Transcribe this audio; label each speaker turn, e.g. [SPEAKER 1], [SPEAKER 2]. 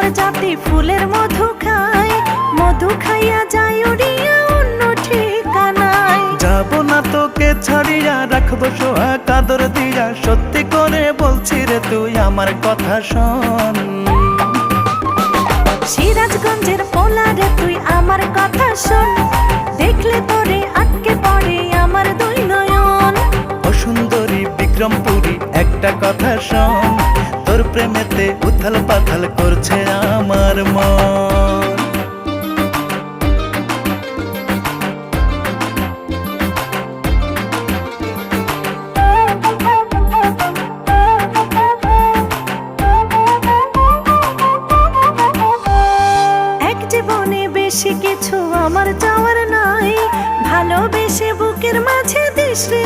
[SPEAKER 1] মোর জাতি ফুলের মধু খায়, মধু খাইয়া যায় উড়িয়া অন্য ঠিকানায়।
[SPEAKER 2] যাব না তোকে ছাড়িয়া, রাখবো সোহাগ আদর দিয়া, সত্যি করে বলছি রে তুই আমার কথা শোন।
[SPEAKER 1] সিরাজগঞ্জের পোলারে তুই আমার কথা শোন, দেখলে তোরে আটকে পড়ে আমার দুই নয়ন।
[SPEAKER 2] ও সুন্দরী বিক্রমপুরী একটা কথা শোন, তোর প্রেমেতে উথাল পাথাল করছে আমার মন।
[SPEAKER 1] এক জীবনে বেশি কিছু আমার চাওয়ার নাই, ভালোবেসে বুকের মাঝে দিস রে